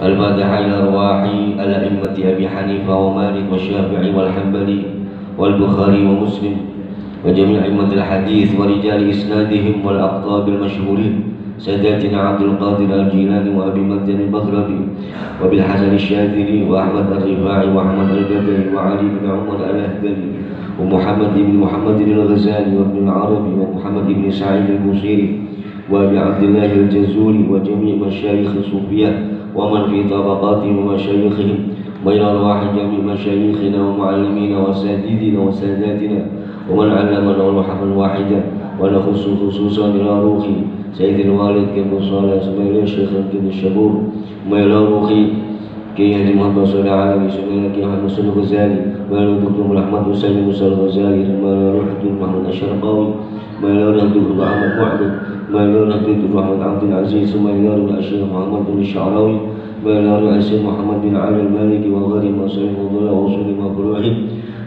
الفاتحة إلى أرواح الأئمة أبي حنيفة ومالك والشافعي والحنبلي والبخاري ومسلم وجميع أئمة الحديث ورجال إسنادهم والأقطاب المشهورين ساداتنا عبد القادر الجيلاني وأبي مجد المغربي وبالحسن الشاذلي وأحمد الرفاعي وأحمد البدري وعلي بن عمر الأهدلي ومحمد بن محمد الغزالي وابن العربي ومحمد بن سعيد البوصيري وأبي عبد الله الجزوري وجميع مشايخ الصوفية ومن في طبقاتهم ومشايخهم وإلى أرواح جميع مشايخنا ومعلمينا وأساتذتنا وساداتنا ومن علمنا ونحفظ واحدا ونخص خصوصا إلى روحي سيد الوالد كم صالح اسماعيل الشيخ كم الشبور وإلى روحي كي هدي محمد صلى الله عليه وسلم كي محمد صلى الغزالي وإلى دكتور محمد حسين موسى الغزالي وإلى روح الدكتور محمد الشرقاوي وإلى روح الدكتور محمد معبد وإلى روح الدكتور محمد عبد العزيز وإلى روح الشيخ محمد بن الشعراوي وإلى روح الشيخ محمد بن علي المالكي وغيرهم وسلم وضلع وصول مبروحهم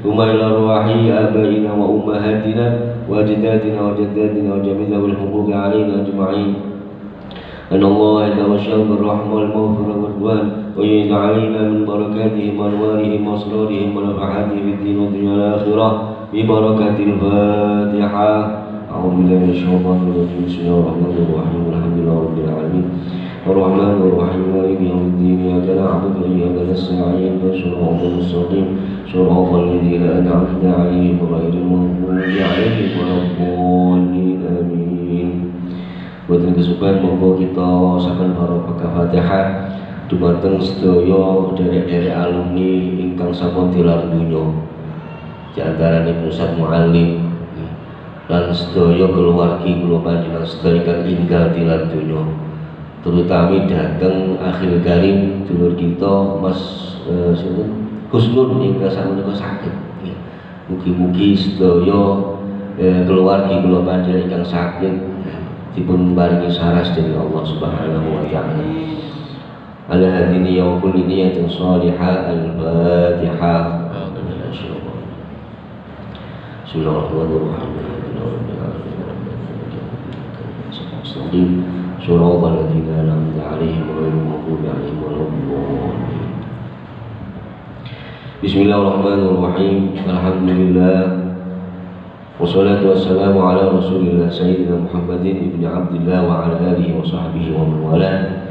ثم إلى أرواح آبائنا وأمهاتنا وأجدادنا وجداتنا وجميع ذوي الحقوق علينا أجمعين أن الله يتغشاهم بالرحمة والمغفرة والرضوان ويعيد علينا من بركاتهم وأنوارهم وأسرارهم ونفحاتهم في الدين والدنيا والآخرة ببركة الفاتحة. أعوذ بالله من الشيطان الرجيم. بسم الله الرحمن الرحيم. الحمد لله رب العالمين الرحمن الرحيم مالك يوم الدين. إياك نعبد وإياك نستعين صراط المستقيم صراط الذين أنعمت عليهم غير المغضوب عليهم ولا الضالين آمين. Boten kesukaan monggo kita sampun barokah Fatihah dumateng sedaya derek-derek alumni ingkang sampun tilar donya. Di antarane Ustaz Muallim lan sedaya keluargi kula panjenengan sedaya ingkang inggal tilar donya. Terutama dateng akhir karim dulur kita Mas sinten Husnul ingkang samenika sakit. Mugi-mugi sedaya keluargi kula panjenengan ingkang sakit dipun paringi saras dari Allah Subhanahu wa taala. Ala hadini ya kulli niyatin salihah. Al-Fatihah. Bismillahirrahmanirrahim. Shiratal ladzina an'amta 'alaihim ghairil maghdubi 'alaihim waladdallin. Bismillahirrahmanirrahim. Alhamdulillah. Wassalatu wassalamu ala Rasulillah Sayyidina Muhammadin ibn Abdillah wa ala alihi wa sahbihi wa man walah.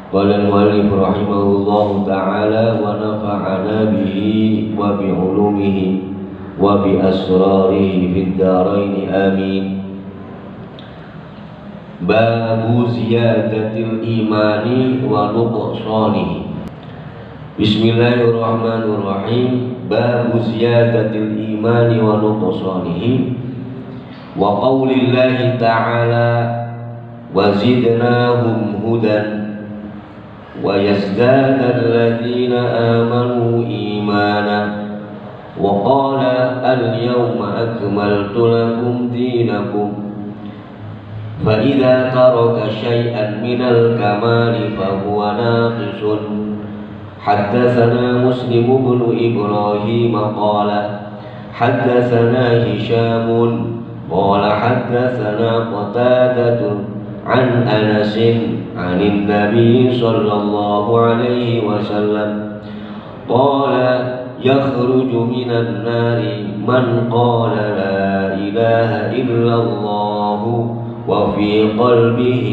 Qala al-muallif rahimahullahu ta'ala wa nafa'ana bihi wa bi 'ulumihi wa bi asrarihi fid dharain amin. Babu ziyadatil imani wa nuqsanihi. Bismillahirrahmanirrahim. Babu ziyadatil imani wa nuqsanihi wa qaulillahi ta'ala wa zidnahum hudan wa yazdada alladhina amanu imana wa qala al-yawma akmaltu lakum dinakum fa idza taraka shay'an minal kamali fa huwa naqisun. حدثنا مسلم بن إبراهيم قال حدثنا هشام قال حدثنا قتادة عن أنس عن النبي صلى الله عليه وسلم قال يخرج من النار من قال لا إله إلا الله وفي قلبه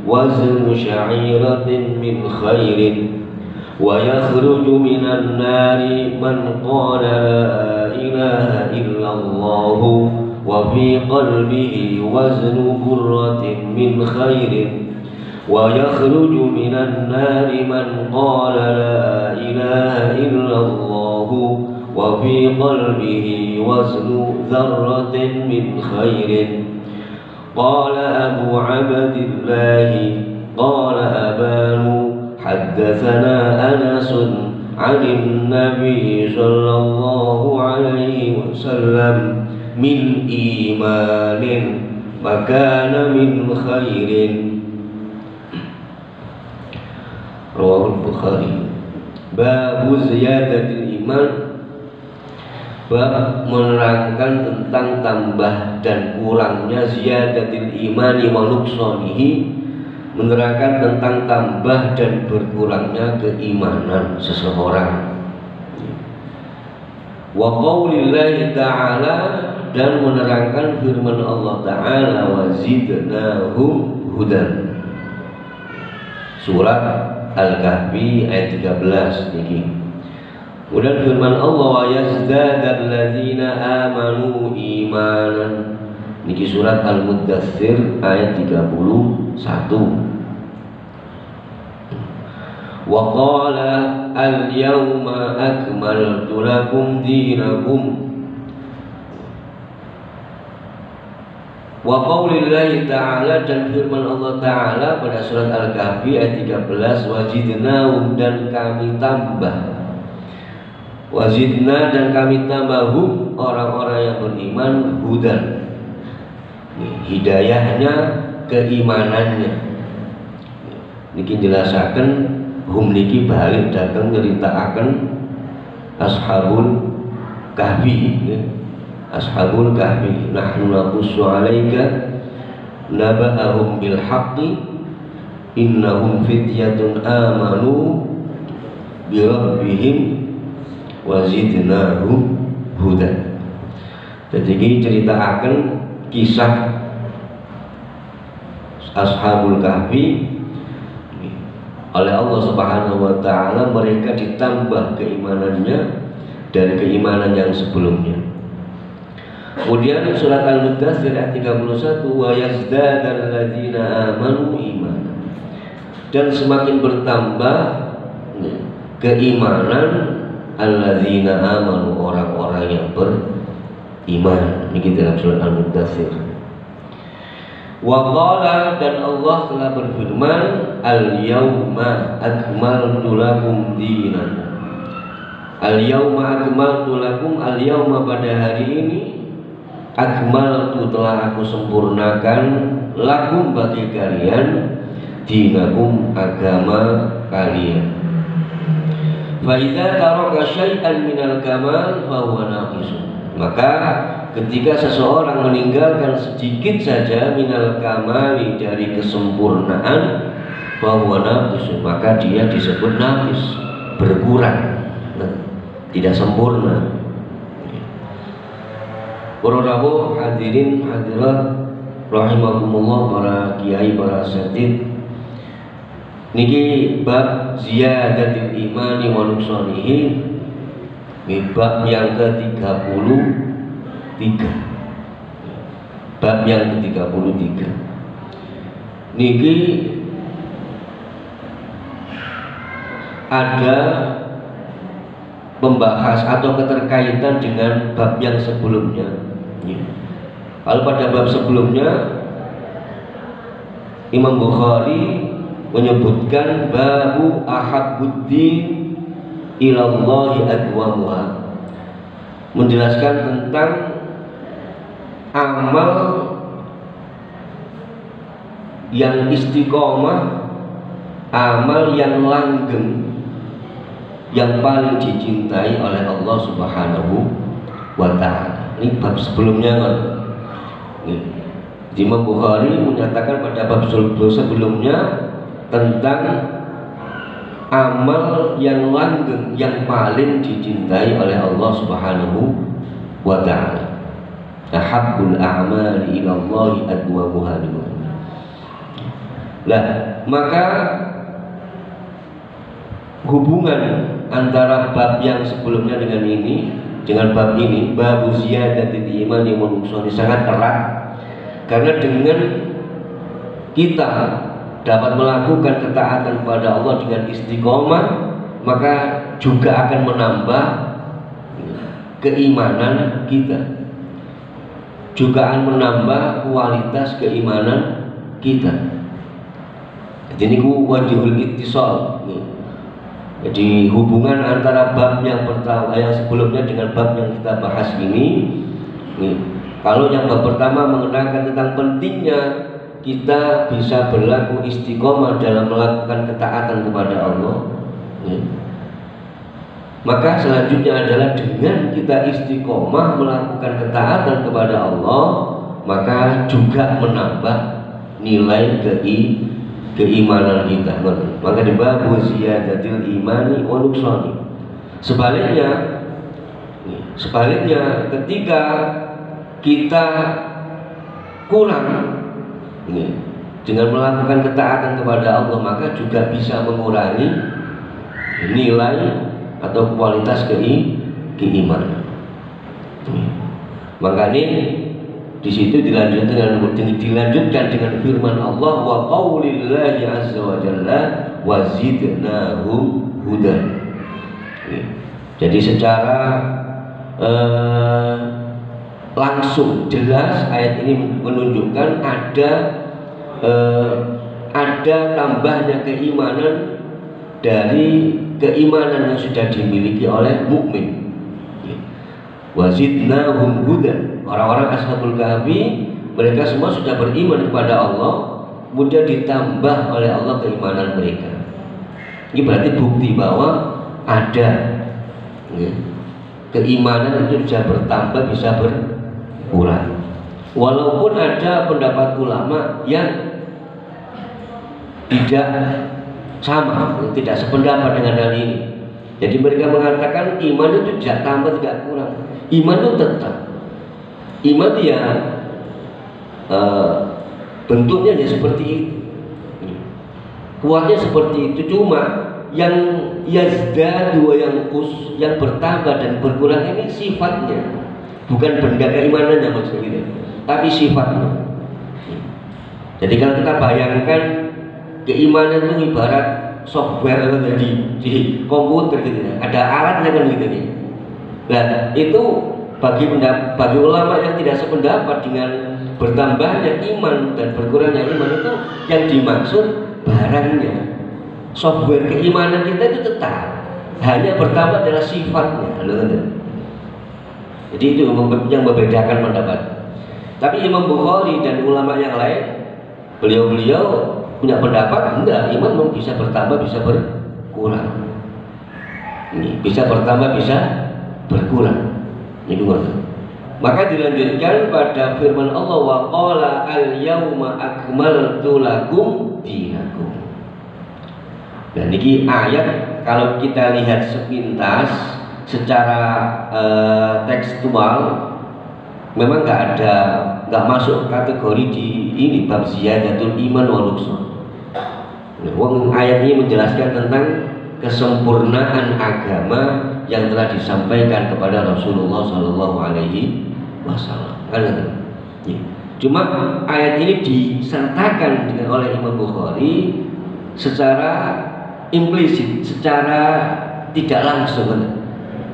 وزن شعيرة من خير ويخرج من النار من قال لا إله إلا الله وفي قلبه وزن برة من خير ويخرج من النار من قال لا إله إلا الله وفي قلبه وزن ذرة من خير. قال أبو عبد الله قال أبان حدثنا أنس عن النبي صلى الله عليه وسلم من إيمان وكان من خير. رواه البخاري. باب زيادة الإيمان. Bab menerangkan tentang tambah dan kurangnya ziyadatil imani wa nuqsanihi, menerangkan tentang tambah dan berkurangnya keimanan seseorang. Wa qaulillahi ta'ala, dan menerangkan firman Allah Ta'ala, wa zidnahum hudan. Surat Al-Kahfi ayat 13 niki. Kemudian firman Allah, wa yazdadal ladzina amanu imanan. Niki surat Al-Muddatsir ayat 31. Wa qala al-yawma akmaltu lakum dinakum. Wa qaulillahi ta'ala, dan firman Allah Ta'ala pada surat Al-Kahfi ayat 13, wazidnahum, dan kami tambah, wazidna, dan kami tambah hum, orang-orang yang beriman, hudan, hidayahnya, keimanannya. Niki jelasaken hum niki balik datang nyeritakan ashabul kahfi, ashabul kahfi. Nahnu naqussu 'alaika naba'ahum bil haqqi innahum fityatun amanu bi rabbihim wa zidnahum hudan. Jadi ini ceritakan kisah ashabul kahfi. Oleh Allah Subhanahu wa taala mereka ditambah keimanannya dari keimanan yang sebelumnya. Kemudian surat Al-Muddatsir ayat 31, wa yazdadal ladzina amanu imanan, dan semakin bertambah keimanan alladzina amanu, orang-orang yang beriman. Ini dalam surat Al-Muddatsir. Wa qala, dan Allah telah berfirman, al-yauma akmaltu lakum dinakum. Al-yauma akmaltu lakum, al-yauma pada hari ini, akmaltu telah aku sempurnakan, lakum bagi kalian, dinakum agama kalian. Fa idza taraka syai'an minal kamal fa huwa naqisun. Maka ketika seseorang meninggalkan sedikit saja minal kamali, dari kesempurnaan, fa huwa naqisun, maka dia disebut naqis, berkurang, tidak sempurna. Para rawuh, hadirin hadirat rahimakumullah, para kiai, para asatidz, niki bab ziyadatil imani wa nuqsanihi, bab yang ke-33. Bab yang ke-33 niki ada membahas atau keterkaitan dengan bab yang sebelumnya. Kalau pada bab sebelumnya Imam Bukhari menyebutkan babu ahabbuddin ilallahi adwamuha, menjelaskan tentang amal yang istiqomah, amal yang langgeng, yang paling dicintai oleh Allah Subhanahu wa ta'ala. Ini bab sebelumnya kan. Imam Bukhari menyatakan pada bab sebelumnya tentang amal yang langgeng, yang paling dicintai oleh Allah Subhanahu wa ta'ala. Ahabbul a'mali ilallahi adwamuha. Lah, maka hubungan antara bab yang sebelumnya dengan ini, dengan bab ini, bab ziyadatil imani wa nuqsani, sangat erat. Karena dengan kita dapat melakukan ketaatan kepada Allah dengan istiqomah, maka juga akan menambah keimanan kita, juga akan menambah kualitas keimanan kita. Jadi ini wajibul ittisal. Jadi hubungan antara bab yang pertama, yang sebelumnya, dengan bab yang kita bahas ini. Kalau yang bab pertama mengenalkan tentang pentingnya kita bisa berlaku istiqomah dalam melakukan ketaatan kepada Allah, maka selanjutnya adalah dengan kita istiqomah melakukan ketaatan kepada Allah, maka juga menambah nilai keimanan kita. Maka di bab ziyadatil imani wa nuqsani. Sebaliknya ketika kita kurang dengan melakukan ketaatan kepada Allah, maka juga bisa mengurangi nilai atau kualitas keimanan. Makanya di situ dilanjutkan dengan firman Allah, wa qaulillahi azza wa jalla wa zidnahum hudan. Jadi secara langsung jelas ayat ini menunjukkan ada tambahnya keimanan dari keimanan yang sudah dimiliki oleh mukmin. Wazidnahum hudan. Orang-orang Ashabul Kahfi, mereka semua sudah beriman kepada Allah, kemudian ditambah oleh Allah keimanan mereka. Ini berarti bukti bahwa ada keimanan itu bisa bertambah, bisa berkurang. Walaupun ada pendapat ulama yang tidak sama, tidak sependapat dengan hal ini. Jadi mereka mengatakan iman itu tidak tambah, tidak kurang. Iman itu tetap. Iman ya bentuknya ya seperti itu, kuatnya seperti itu. Cuma yang yazdadu wa yanqus, yang bertambah dan berkurang ini sifatnya, bukan benda keimanannya maksudnya gitu, tapi sifatnya. Jadi kalau kita bayangkan keimanan itu ibarat software di komputer gitu ya, ada alatnya kan gitu nih. Nah itu bagi ulama yang tidak sependapat dengan bertambahnya iman dan berkurangnya iman, itu yang dimaksud barangnya. Software keimanan kita itu tetap, hanya bertambah adalah sifatnya. Jadi itu yang membedakan pendapat. Tapi Imam Bukhari dan ulama yang lain, beliau punya pendapat enggak, iman memang bisa bertambah, bisa berkurang. Ini bisa bertambah, bisa berkurang. Ini maka dilanjutkan pada firman Allah, wa qala al-yauma akmaltu lakum dinakum. Dan ini ayat kalau kita lihat sepintas secara tekstual memang nggak masuk kategori di ini bab ziyadatul iman wa nuqsan. Ayat ini menjelaskan tentang kesempurnaan agama yang telah disampaikan kepada Rasulullah Shallallahu Alaihi Wasallam. Cuma ayat ini disertakan dengan oleh Imam Bukhari secara implisit, secara tidak langsung,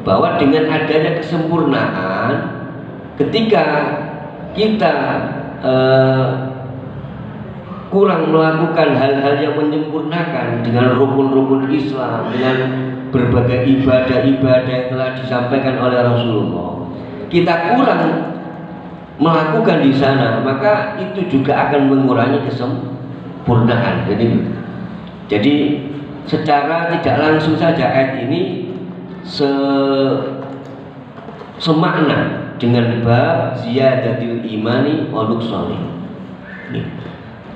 bahwa dengan adanya kesempurnaan, ketika kita kurang melakukan hal-hal yang menyempurnakan dengan rukun-rukun Islam, dengan berbagai ibadah-ibadah yang telah disampaikan oleh Rasulullah, kita kurang melakukan di sana, maka itu juga akan mengurangi kesempurnaan. Jadi secara tidak langsung saja ayat ini semakna dengan bab ziyadatil imani wa nuqsani.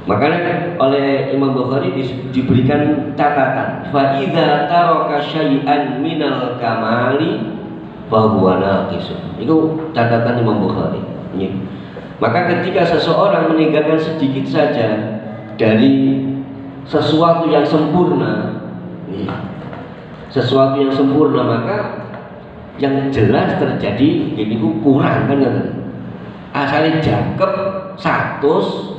Makanya oleh Imam Bukhari diberikan catatan, fa idza taraka syai'an minal kamali fa huwa naqis. Itu catatan Imam Bukhari. Maka ketika seseorang meninggalkan sedikit saja dari sesuatu yang sempurna, maka yang jelas terjadi ini kurang kan, asalnya jangkep 100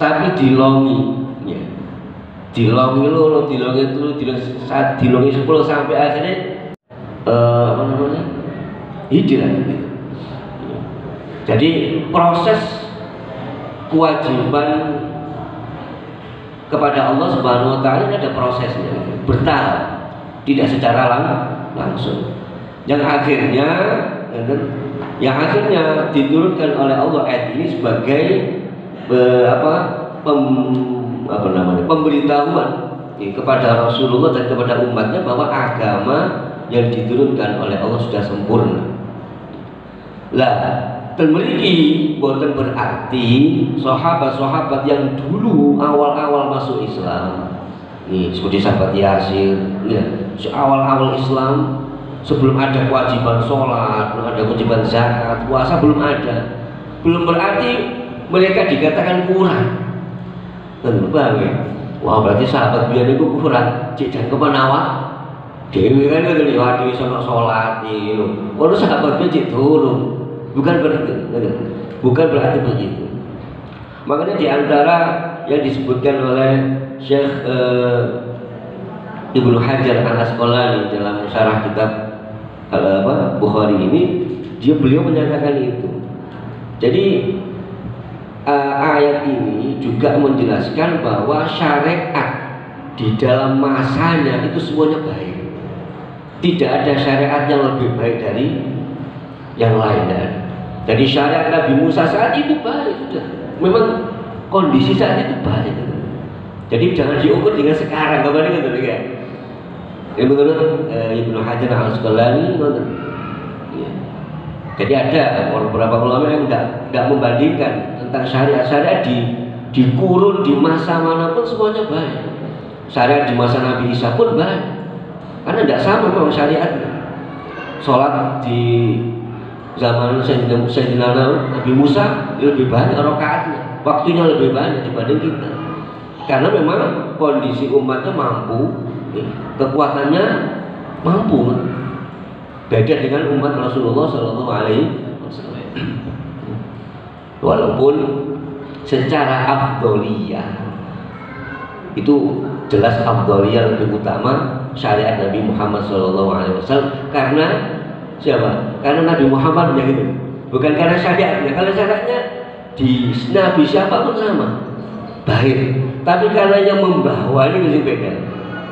tapi dilongi, dilongi 10 sampai akhirnya hijrah. Jadi proses kewajiban kepada Allah Subhanahu Wa Taala ini ada prosesnya, bertahap, tidak secara langsung. Yang akhirnya diturunkan oleh Allah ayat ini sebagai pemberitahuan kepada Rasulullah dan kepada umatnya bahwa agama yang diturunkan oleh Allah sudah sempurna. Lah dan memiliki bukan berarti sahabat-sahabat yang dulu awal-awal masuk Islam, nih seperti sahabat Yasir, ya, awal-awal Islam sebelum ada kewajiban sholat, belum ada kewajiban zakat, puasa belum ada, belum berarti mereka dikatakan kurang. Paham ya? Wah berarti sahabat biar itu kurang, cek kemana wak? Dewi kan itu lihat di sana sholat itu, kalau sahabat cek turun, bukan berarti begitu. Makanya di antara yang disebutkan oleh Syekh Ibnu Hajar Al-Asqalani dalam syarah kitab Bukhari ini, beliau menyatakan itu. Jadi ayat ini juga menjelaskan bahwa syariat di dalam masanya itu semuanya baik. Tidak ada syariat yang lebih baik dari yang lain. Jadi syariat Nabi Musa saat itu baik sudah. Memang kondisi saat itu baik. Jadi jangan diukur dengan sekarang. Kemarin kan ya. Menurut Ibnu Hajar Al-Asqalani, jadi ada beberapa ulama yang tidak membandingkan tentang syariat di kurun di masa manapun semuanya baik. Syariat di masa Nabi Isa pun baik, karena tidak sama memang syariatnya. Sholat di zaman Sayyidina Nabi Musa lebih banyak rakaatnya, waktunya lebih banyak dibanding kita, karena memang kondisi umatnya mampu, kekuatannya mampu. Beda dengan umat Rasulullah Shallallahu Alaihi Wasallam. Walaupun secara afdoliyah itu jelas afdoliyah lebih utama syariat Nabi Muhammad Shallallahu Alaihi Wasallam, karena siapa? Karena Nabi Muhammad yang itu, bukan karena syariatnya. Kalau syariatnya di Nabi siapapun sama baik, tapi karena yang membawa ini lebih beda.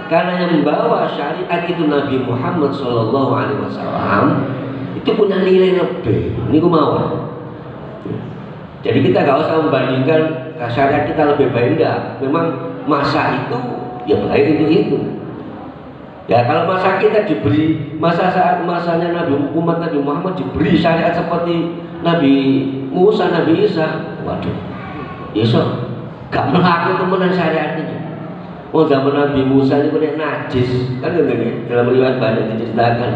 Karena yang membawa syariat itu Nabi Muhammad Shallallahu Alaihi Wasallam, itu punya nilai lebih. Ini gue mau. Jadi kita gak usah membandingkan syariat kita lebih baik, enggak. Memang masa itu ya baik itu. Ya kalau masa kita diberi saat masanya umat Nabi Muhammad diberi syariat seperti Nabi Musa, Nabi Isa, waduh, Isa gak melakukan temenan syariatnya. Oh zaman Nabi Musa ini benar najis, kan dalam riwayat banyak diceritakan.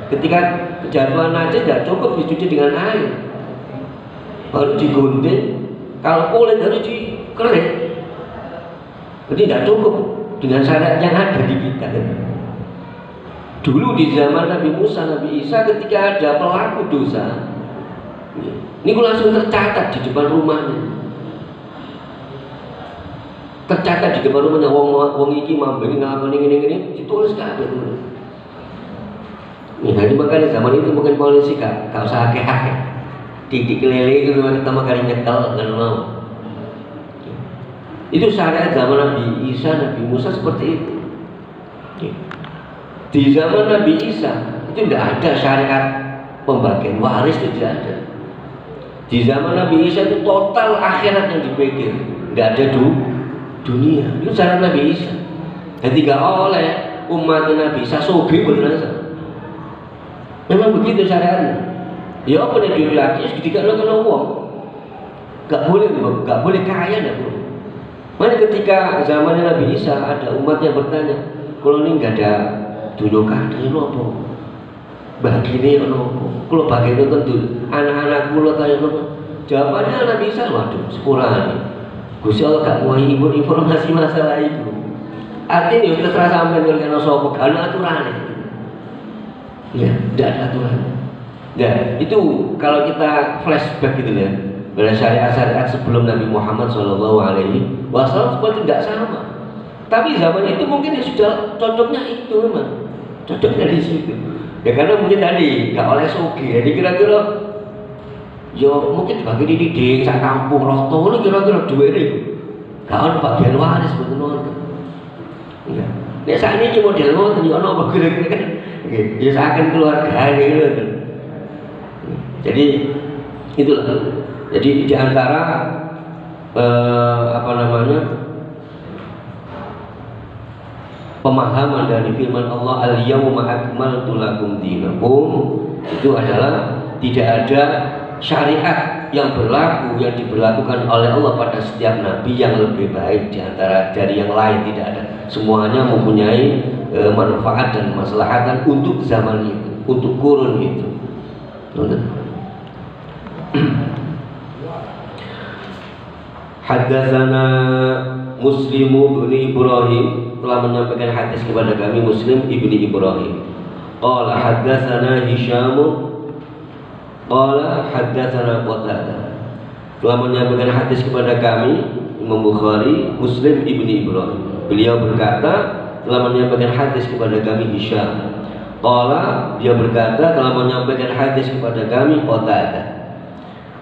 Ketika kejatuhan najis tidak cukup dicuci dengan air, baru digunting. Kalau kulit harus dikerik. Jadi tidak cukup dengan syariat yang ada di kita. Dulu di zaman Nabi Musa, Nabi Isa, ketika ada pelaku dosa, ini langsung tercatat di depan rumahnya. Tercatat di depan rumahnya, wong iki mambengi ngakoni ngene-ngene, ditulis kabeh itu. Jadi makanya zaman itu mungkin polisi gak usah akeh-akeh. Dikelele itu pertama kali nyetel kan mau. Itu syariat zaman Nabi Isa, Nabi Musa seperti itu. Di zaman Nabi Isa itu tidak ada syariat pembagian waris, itu tidak ada. Di zaman Nabi Isa itu total akhirat yang dipikir, tidak ada dunia. Itu cara Nabi Isa. Dan tidak oleh umat Nabi Isa soge bener. Memang begitu syariatnya. Ya apa nih diri lagi? Ketika lo kena uang, gak boleh kaya, gak boleh. Mana ketika zaman Nabi Isa ada umat yang bertanya, kalau ini nggak ada dunia ini apa? Bagi ini apa? Kalau bagi itu tentu anak-anak kulo tanya apa? Jawabannya Nabi Isa, waduh, sepurane. Gusti Allah gak mau informasi masalah itu. Artinya ya terserah sampai dengan sopo, gak ada aturan. Ya, tidak ada aturan. Ya, itu kalau kita flashback gitu ya, pada syariat-syariat sebelum Nabi Muhammad SAW seperti tidak sama. Tapi zaman itu mungkin ya sudah cocoknya itu memang, cocoknya di situ. Ya karena mungkin tadi gak oleh soge, jadi kira-kira yo mungkin dibagi di sak kampung roto ini kira-kira dua ini gak ada bagian waris betul nonton. Ya, nek saat ini model nonton yo ono apa kira-kira kan? Ya seakan keluarga gitu. Jadi itulah. Jadi di antara pemahaman dari firman Allah al-yawma akmaltu lakum dinakum itu adalah tidak ada syariat yang berlaku, yang diberlakukan oleh Allah pada setiap nabi yang lebih baik diantara dari yang lain, tidak ada. Semuanya mempunyai manfaat dan maslahatan untuk zaman itu, untuk kurun itu. Haddatsana Muslim bin Ibrahim, telah menyampaikan hadis kepada kami Muslim ibni Ibrahim. Qala haddatsana Hisham, qala haddatsana Qatadah. Telah menyampaikan hadis kepada kami Imam Bukhari Muslim ibni Ibrahim. Beliau berkata telah menyampaikan hadis kepada kami Hisham. Qala, dia berkata telah menyampaikan hadis kepada kami Qatadah.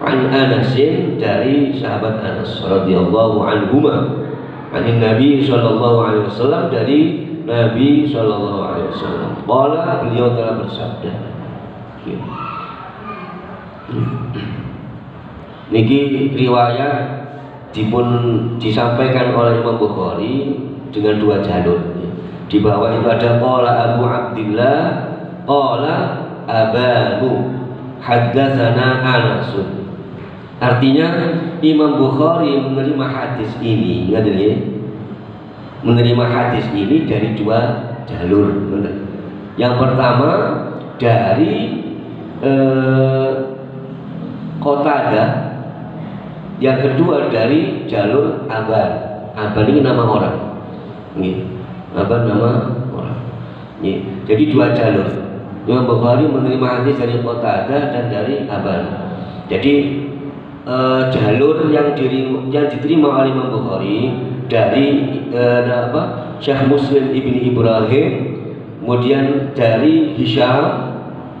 An Anasin, dari sahabat Anas radhiyallahu anhuma. An Nabi sallallahu alaihi wasallam, dari Nabi sallallahu alaihi wasallam. Qala, beliau telah bersabda. Niki riwayat disampaikan oleh Imam Bukhari dengan dua jalur. Di bawah itu ada qala Abu Abdillah, qala Abanu, haddatsana Anas. Artinya Imam Bukhari menerima hadis ini, menerima hadis ini dari dua jalur. Yang pertama dari Qatadah, yang kedua dari jalur Aban. Aban ini nama orang. Aban nama orang. Jadi dua jalur. Imam Bukhari menerima hadis dari Qatadah dan dari Aban. Jadi jalur yang diterima oleh Imam Bukhari dari Syekh Muslim ibni Ibrahim, kemudian dari Hisham,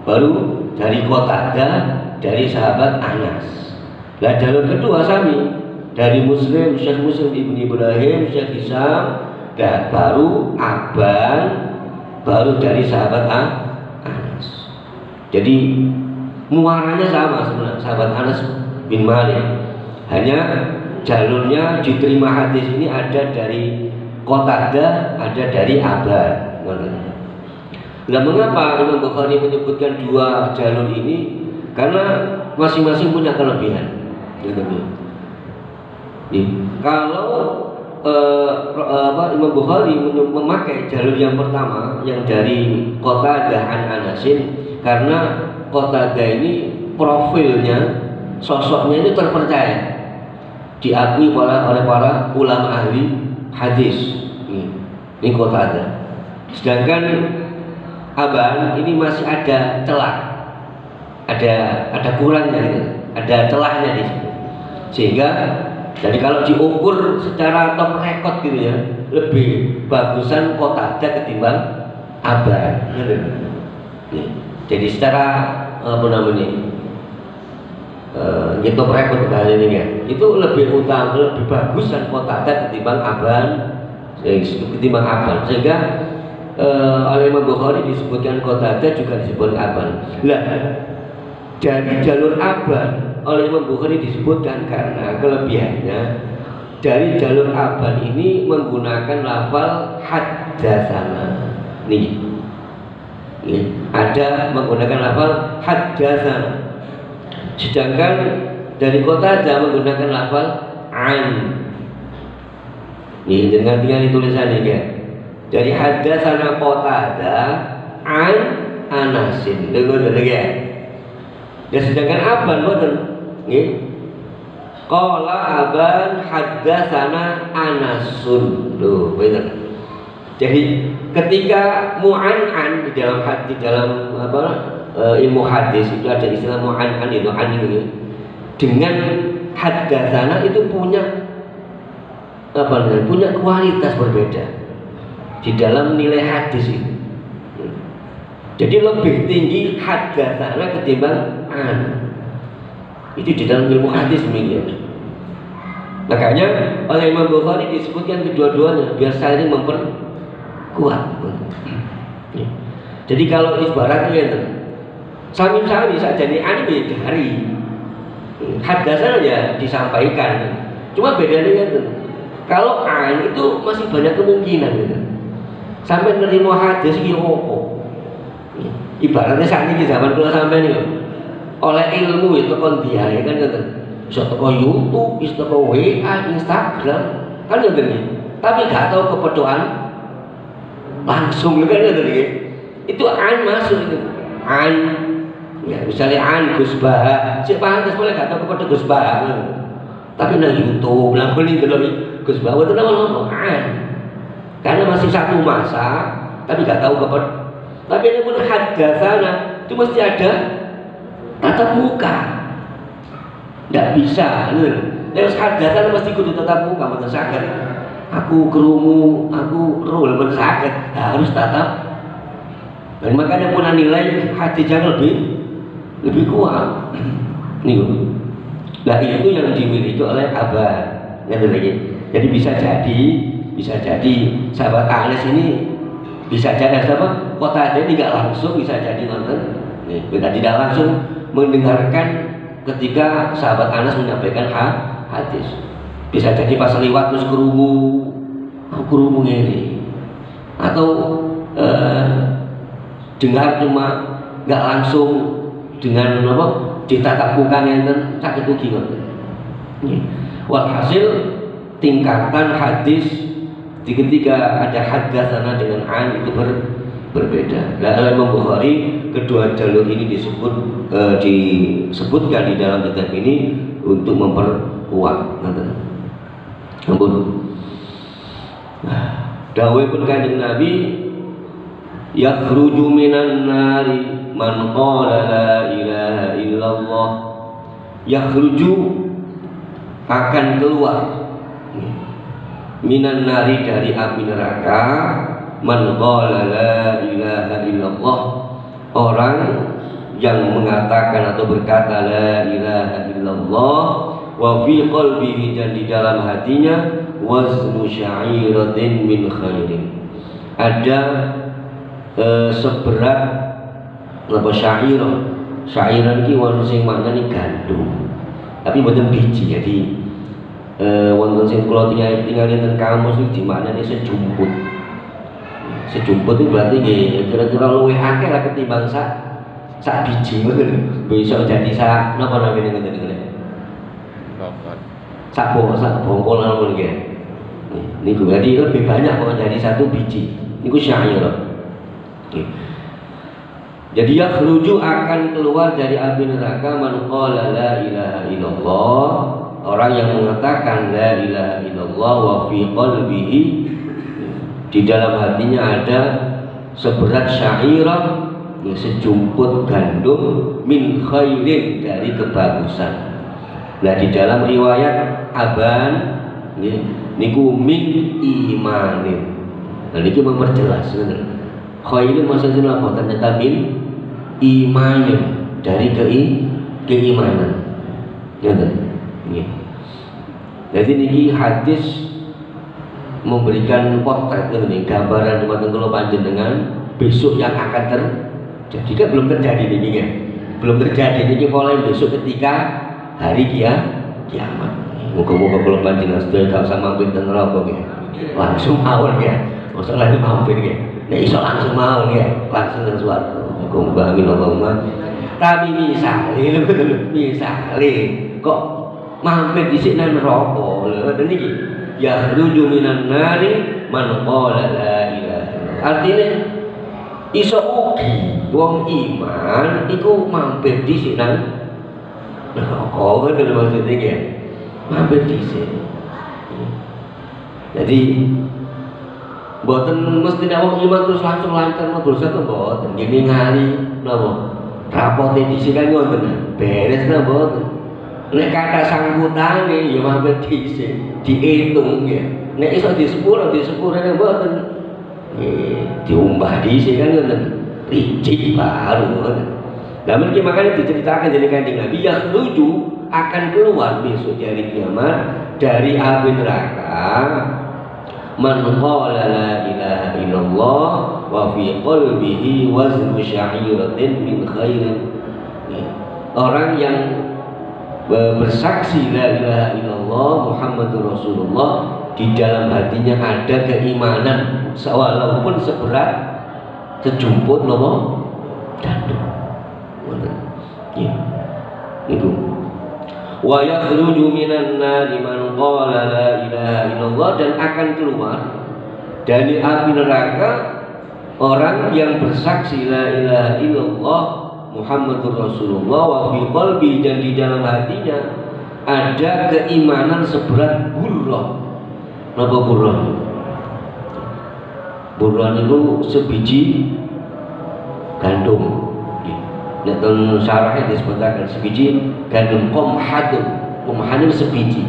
baru dari Qatadah, dari sahabat Anas. Nah, jalur kedua sami dari Muslim, Syekh Muslim ibni Ibrahim, Syekh Hisham, dan baru Aban, baru dari sahabat Anas. Jadi muaranya sama sebenarnya, sahabat Anas bin Malik. Hanya jalurnya diterima hadis ini ada dari Qatadah, ada dari Aban. Nah, mengapa Imam Bukhari menyebutkan dua jalur ini? Karena masing-masing punya kelebihan. Kalau Imam Bukhari memakai jalur yang pertama, yang dari Qatadah an Anasin, karena Qatadah ini profilnya, sosoknya itu terpercaya, diakui oleh para ulama ahli hadis. Ini Qatadah. Sedangkan Aban ini masih ada celah, ada kurangnya gitu, ada celahnya di sini. Sehingga jadi kalau diukur secara top record gitu ya, lebih bagusan Qatadah ketimbang Aban. Jadi secara apa namanya? Top record bahasa ini ya, itu lebih utama, lebih bagusan Qatadah ketimbang Aban, sehingga oleh Imam Bukhari disebutkan Qatadah, juga disebut Aban. Lah, dari jalur Aban oleh Imam Bukhari disebutkan karena kelebihannya dari jalur Aban ini menggunakan lafal haddatsana. Nih, ada menggunakan lafal haddatsana. Sedangkan dari Qatadah menggunakan lafal an. Nih, dengan tinggal tulisannya ya. Dari haddatsana Qatadah an Anasin. Dengar ya. Ya, sedangkan Aban boten nggih. Qala Aban haddatsana Anasun. Loh, bener. Jadi ketika mu'an'an di dalam ilmu hadis itu ada istilah mu'an'an, itu an dengan haddatsana itu punya punya kualitas berbeda di dalam nilai hadis itu. Jadi lebih tinggi haddatsana ketimbang an. Itu di dalam ilmu hadis demikian. Makanya oleh Imam Bukhari disebutkan kedua-duanya biar saling memperkuat. Jadi kalau ibaratnya itu sami-sami saja nih an itu dari haddatsana ya disampaikan. Cuma bedanya itu kalau an itu masih banyak kemungkinan gitu. Sampai nerima hadis iki opo. Ibaratnya saat ini zaman kula sampean niku. oleh ilmu itu kon diae kan ngoten. Iso teko YouTube, iso teko WA, Instagram, kan ngoten iki. Tapi gak tahu kepedoan langsung kan ngoten iki. Itu an masuk itu. An ya misalnya an Gus Bah, sik pantes boleh gak tahu kepada Gus Bah. Tapi nang YouTube langsung ini delok Gus Bah itu nama an. Karena masih satu masa, tapi gak tahu kepada. Tapi ini pun hadatsana itu mesti ada tatap muka. Tidak bisa, terus hadatsana mesti kudu tatap muka, mboten saged. Aku krungu, aku roh mboten saged, harus tatap. Dan makanya pun nilai hati jangan lebih kuat. Nih, nah itu yang dimiliki oleh abah. Jadi bisa jadi sahabat Anas ini bisa jadi apa? Kota ada tidak langsung bisa jadi nonton. Tidak langsung mendengarkan ketika sahabat Anas menyampaikan hadis. Bisa jadi pas lewat terus kerungu ini, atau dengar cuma nggak langsung dengan apa ditatap muka yang sakit ugi ngoten. Walhasil tingkatan hadis ketika ada hadatsana dengan an itu berbeda. Nah, Imam Bukhari kedua jalur ini disebutkan di dalam kitab ini untuk memperkuat. Ampun. Dawuh pun Kanjeng Nabi, yakhruju minan nari man qala la ilaha illallah. Yakhruju akan keluar minan nari dari api neraka man qala la ilaha illallah, orang yang mengatakan atau berkata la ilaha illallah wa fi qalbihi, dan di dalam hatinya waznu sya'iratin min khairin, ada seberat apa syairah. Syairan ki wonten sing maknane gandum tapi mboten biji. Jadi wonten sing kula tinggal ten kamus iki dimaknani sejumput. Sejumput itu berarti nggih kira-kira luwih akeh lah ketimbang sak biji ngoten. Bisa jadi sak napa namanya ngoten niku. Sak bongkol ngono nggih. Niku jadi lebih banyak kok jadi satu biji. Niku syairah. Jadi yakhruju akan keluar dari api neraka man qala la ilaha illallah, orang yang mengatakan la ilaha illallah wa fi qalbihi, di dalam hatinya ada seberat syairah, sejumput gandum min khairin, dari kebagusan. Nah di dalam riwayat Aban niku min imanin. Nah niki memperjelas khairin maksudnya apa? Ternyata min imanin, dari keimanan. Jadi niki hadis memberikan potret ini, gambaran teman-teman panjenengan besok yang akan terjadi. Kan belum terjadi niki ya, belum terjadi niki mulai besok ketika hari kiamat. Muka-muka kalau panjenengan sudah gak usah mampir ten neraka ya, langsung mawon ya, usah lagi mampir ya. Nah iso langsung mau ya, langsung ke suatu. Muga amin Allahumma. Tapi misalnya kok mampir di sini neraka lho niki. Ya ruju minan nari man qala la ilaha. Artinya iso ugi wong iman iku mampir di sini neraka ngoten maksudnya ya. Mampir di sini. Jadi mboten mesti nek wong iman terus langsung lancar mlebu dosa mboten. Gini ngali napa? Rapote dhisik kan ngoten. Beres ta mboten. Nek kata sangkutane ya mampir dhisik, diitung ya. Nek iso di sepuro nek mboten. Diumbah dhisik kan ngoten. Ricik baru ngoten. Lah mriki makane diceritakan dening Kanjeng Nabi ya setuju akan keluar besok dari kiamat dari api neraka man qala la ilaha illallah wa fi qalbihi waznu sya'iratin min khairin. Orang yang bersaksi la ilaha illallah Muhammadur Rasulullah, di dalam hatinya ada keimanan walaupun seberat sejumput nopo gandum. Niku. Wa yakhruju minan nari man qala la ilaha illallah, dan akan keluar dari api neraka orang yang bersaksi la ilaha illallah Muhammadur Rasulullah wa fi qalbi, dan di dalam hatinya ada keimanan seberat burrah. Napa burrah? Burrah itu sebiji gandum. Nek ten syarahnya disebutkan sebiji gandum qamhadun. Qamhadun sebiji.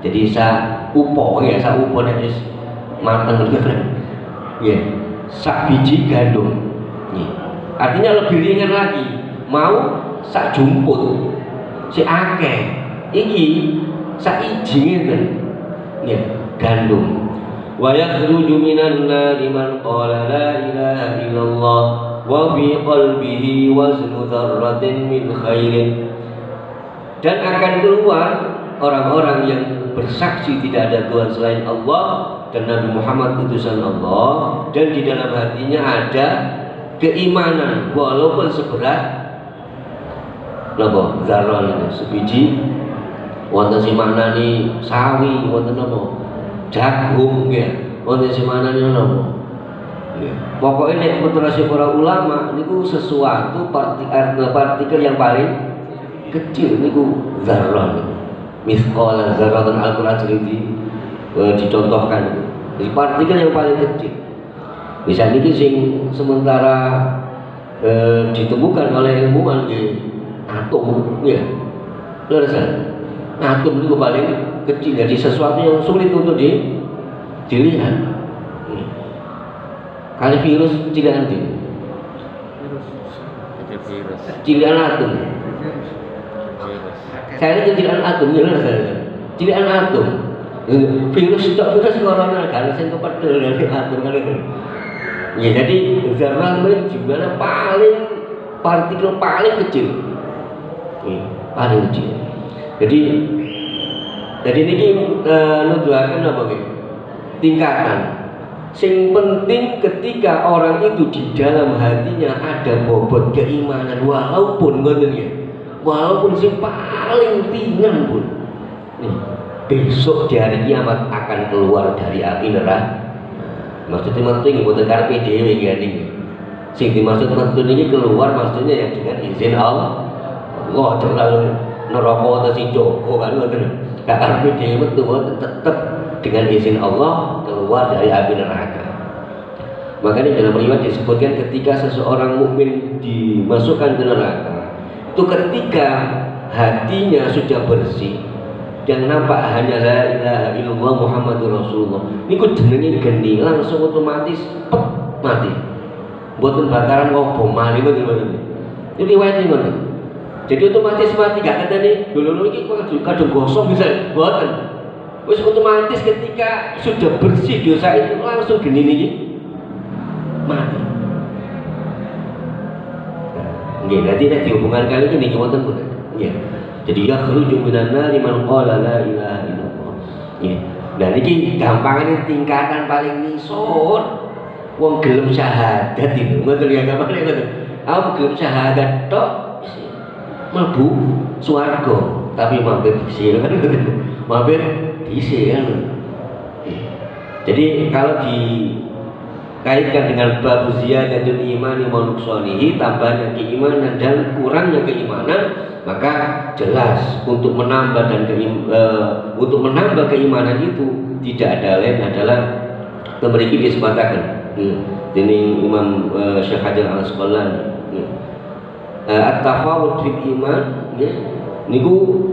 Jadi sak upo ya, sak upo nek wis mateng gitu. Ya, sak biji gandum. Artinya lebih ringan lagi. Mau sak jumput si akeh. Iki sak iji ngeten. Ya, gandum. Wa yakhruju minan nari man qala la ilaha illallah wa fi qalbihi waznu dzarratin min khairin, dan akan keluar orang-orang yang bersaksi tidak ada Tuhan selain Allah dan Nabi Muhammad utusan Allah, dan di dalam hatinya ada keimanan walaupun seberat napa zarah sebiji wonten sing maknani sawi, wonten napa jagung ya, wonten sing maknani napa. Pokoknya nek putrasi para ulama niku sesuatu partikel yang paling kecil niku zarah niku. Misqala zarratin Al-Qur'an jadi dicontohkan itu. Jadi partikel yang paling kecil. Bisa niki sing sementara ditemukan oleh ilmuwan di atom ya. Leres atom niku paling kecil, jadi sesuatu yang sulit untuk dilihat. Kali virus cilian di cilian atom. Saya ini cilian atom, ya saya cilian atom. Virus corona kan saya kepadel dari atom kali itu. Ya jadi zarah itu jumlahnya paling partikel paling kecil. Paling kecil. Jadi ini nuduhaken apa nggih? Tingkatan. Sing penting ketika orang itu di dalam hatinya ada bobot keimanan walaupun ngoten ya. Walaupun sing paling ringan pun. Nih, besok di hari kiamat akan keluar dari api neraka. Maksudnya penting mboten karepe dhewe nggih. Sing dimaksud penting ini keluar maksudnya yang dengan izin Allah. Allah terlalu neraka atau sing Joko kan ngoten. Gak karepe dhewe metu tetep dengan izin Allah keluar dari api neraka. Makanya dalam riwayat disebutkan ketika seseorang mukmin dimasukkan ke neraka, itu ketika hatinya sudah bersih dan nampak hanya la ilaha illallah Muhammadur Rasulullah, niku jenenge geni langsung otomatis pet mati. Mboten bakaran ngopo mali ngoten. Ini riwayat ngoten. Jadi otomatis mati gak katane lho iki kadung gosong bisa mboten. Wis otomatis ketika sudah bersih dosa itu langsung geni niki mati. Nggih, nanti nek dihubungkan kali ini niki wonten pun. Nggih. Jadi yakhruju minan nari man qala la ilaha illallah. Nggih. Nah niki gampangane tingkatan paling nisor. Wong gelem syahadat itu. Ngoten ya gampangane ngoten. Aku gelem syahadat tok mlebu swarga, tapi mampir dhisik kan ngoten. Mampir isi kan. Jadi kalau dikaitkan dengan bab ziyadatul imani wa nuqsanihi, tambahnya keimanan dan kurangnya keimanan, maka jelas untuk menambah keimanan itu tidak ada lain adalah memiliki disebutkan. Ini Imam Syekh Hajar Al-Asqalani. At-tafawud fil iman niku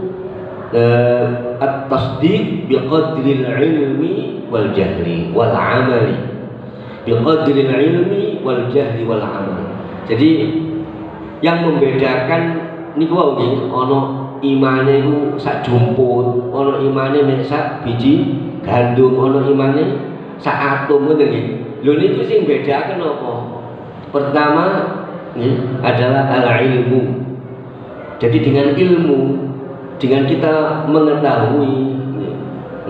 at-tasdiq biqadril ilmi wal jahli wal amali, biqadril ilmi wal jahli wal amal. Jadi yang membedakan niku wae nggih ana imane iku sak jumput, ana imane mek sak biji gandum, ana imane sak atom ngoten nggih. Lho niku sing bedaken apa? Pertama adalah al-ilmu. Jadi dengan ilmu, dengan kita mengetahui,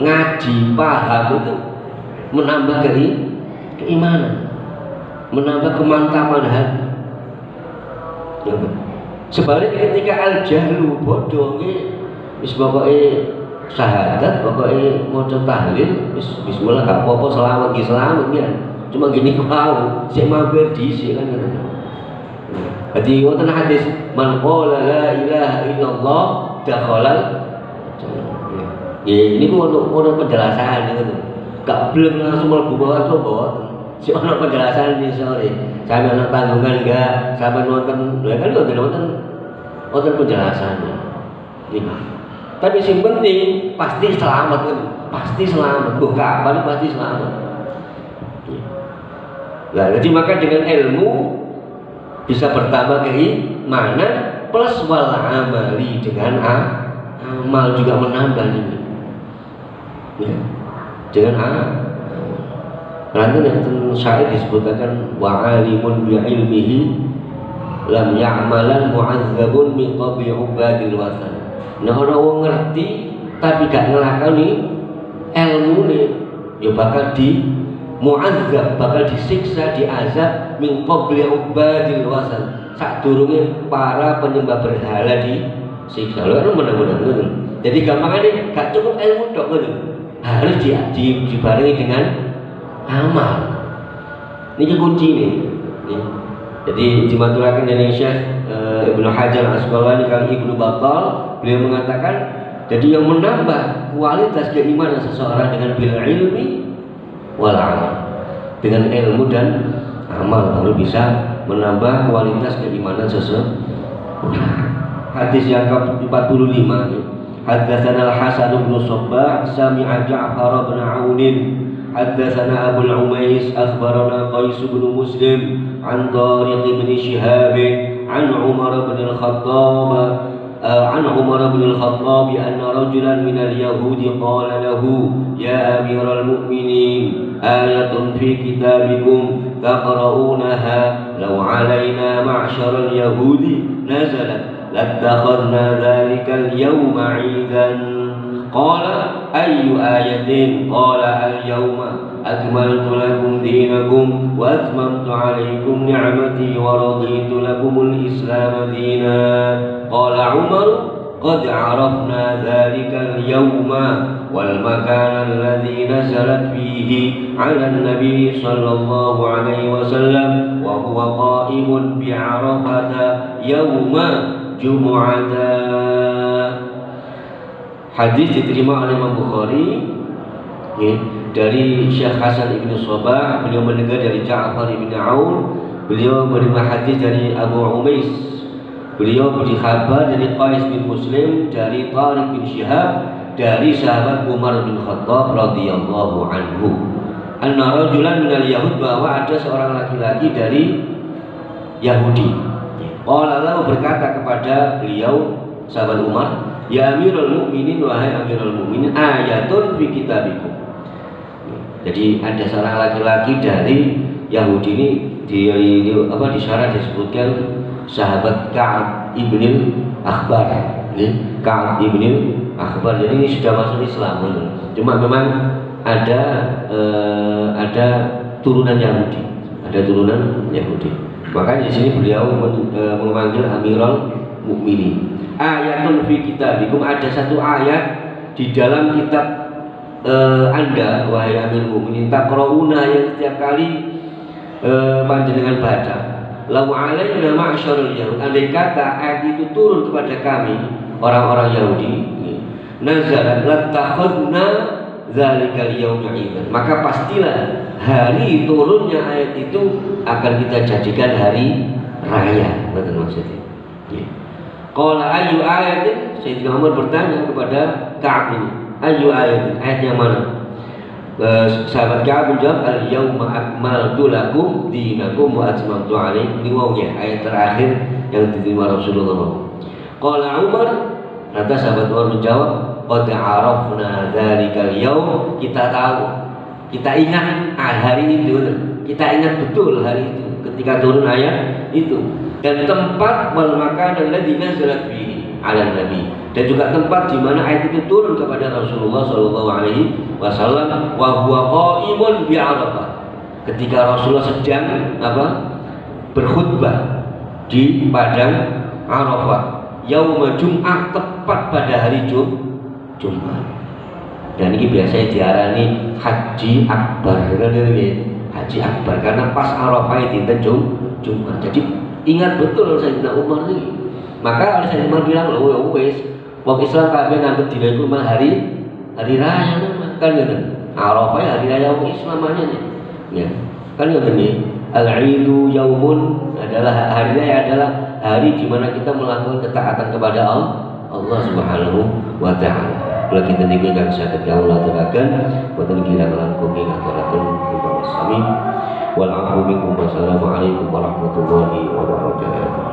ngaji, paham itu menambah keimanan, menambah kemantapan hati. Sebaliknya ketika al-jahlu bodoh wis pokoke syahadat, pokoke maca tahlil, bismillah gak apa-apa, selamat ya. Cuma gini mau, sik mampir dhisik kan ngoten. Jadi wonten hadis man qala la ilaha illallah dakhalal jannah. Ya ini ku ono penjelasan ngoten. Gak belum langsung mlebu bawah mboten. Si ono penjelasan di sore. Sampai ono tanggungan enggak, sampai nonton, lha kan nonton penjelasannya. Ini. Tapi yang penting pasti selamat kan, pasti selamat. Bukan kapan pasti selamat. Nah, jadi maka dengan ilmu bisa bertambah keimanan plus wal amali dengan amal juga menambah ini. Ya. Dengan nanti yang syair disebutkan wa alimun bi ilmihi lam ya'malan mu'azzabun min qabli ubadil wasan. Nah orang wong ngerti tapi gak ngelakoni ilmu nih, ya bakal di mu'azzab, bakal disiksa, diazab min qabli ubadil wasan. Sadurunge para penyembah berhala disiksa. Lho kan bener-bener ngono. Jadi gampangane gak cukup ilmu tok ngono. Harus dibarengi dengan amal. Ini kunci nih. Jadi dimaturakan dari Syekh Ibnu Hajar Al-Asqalani kali Ibnu Battal, beliau mengatakan jadi yang menambah kualitas keimanan seseorang dengan bil ilmi wal amal, dengan ilmu dan amal baru bisa menambah kualitas keimanan seseorang. Hadis yang ke-45 Haddatsana Al-Hasan bin Shabbah sami'a Ja'far bin 'Aun Haddatsana Abu al-Umais akhbarana Qais bin Muslim an Tariq bin Shihab an Umar bin al-Khattab anna rajulan min al-yahudi qala lahu ya amiral mu'minin ayatun fi kitabikum taqra'unaha law 'alaina ma'syar al-yahudi nazalat لاتخذنا ذلك اليوم عيدا قال أي آية قال اليوم أكملت لكم دينكم وأتممت عليكم نعمتي ورضيت لكم الإسلام دينا قال عمر قد عرفنا ذلك اليوم والمكان الذي نزلت فيه على النبي صلى الله عليه وسلم وهو قائم بعرفة يوم Jumu'ata. Hadis diterima oleh Imam Bukhari ya, dari Syekh Hasan ibn Shabbah, beliau mendengar dari Ja'far ibn 'Aun, beliau menerima hadis dari Abu Umais, beliau beri kabar dari Qais bin Muslim, dari Tariq bin Shihab, dari sahabat Umar bin Khattab radhiyallahu anhu. Anna rajulan minal Yahud, bahwa ada seorang laki-laki dari Yahudi. Allah lalu berkata kepada beliau sahabat Umar, ya Amirul Mukminin, wahai Amirul Mukminin, ayatun fi kitabikum. Jadi ada seorang laki-laki dari Yahudi ini di syarah disebutkan sahabat Ka'ab ibn Akhbar. Ka'ab ibn Akhbar. Jadi ini sudah masuk Islam. Cuma memang ada turunan Yahudi, ada turunan Yahudi. Makanya di sini beliau memanggil Amirul Mukminin. Ayatun fi kitabikum, ada satu ayat di dalam kitab Anda wahai Amirul Mukminin, taqrauna, yang setiap kali panjenengan baca. Lau alaina ma'syarul yahud, andai kata ayat itu turun kepada kami orang-orang Yahudi, nazalat latakhudna zalikal yauma idan, maka pastilah hari turunnya ayat itu akan kita jadikan hari raya. Betul maksudnya. Qala ayu ayatin, Sayyidina Umar bertanya kepada Ka'ab ini, ayu ayatin, ayat yang mana? Sahabat Ka'ab menjawab, al-yauma akmaltu lakum dinakum wa atmamtu alaikum. Ini wawnya ayat terakhir yang diterima Rasulullah. Qala Umar, kata sahabat Umar menjawab, qad arafna dzalikal yaum, kita tahu, kita ingat hari itu, kita ingat betul hari itu ketika turun ayat itu, dan tempat wal makan alladzi nazalat fihi 'ala nabi, dan juga tempat di mana ayat itu turun kepada Rasulullah sallallahu alaihi wasallam, wa huwa qaimun bi Arafah, ketika Rasulullah sedang berkhutbah di padang Arafah yauma Jum'ah, tepat pada hari Jumat. Dan ini biasanya diarani haji akbar kan ini, haji akbar karena pas Arafah itu Jumat. Jadi ingat betul Sayyidina Umar ini. Maka Sayyidina Umar bilang, loh wes wong Islam kabeh nganggep dina iku mah hari raya memang kan gitu. Arafah hari raya wong Islam aja nih. Ya. Kan gitu nih. Al-Idu yaumun adalah hari raya, adalah hari di mana kita melakukan ketaatan kepada Allah Subhanahu wa taala. Kalau kita niki kang saged kawula aturaken boten kirang langkung ing aturaken sami wal afu minkum. Wassalamu alaikum warahmatullahi wabarakatuh.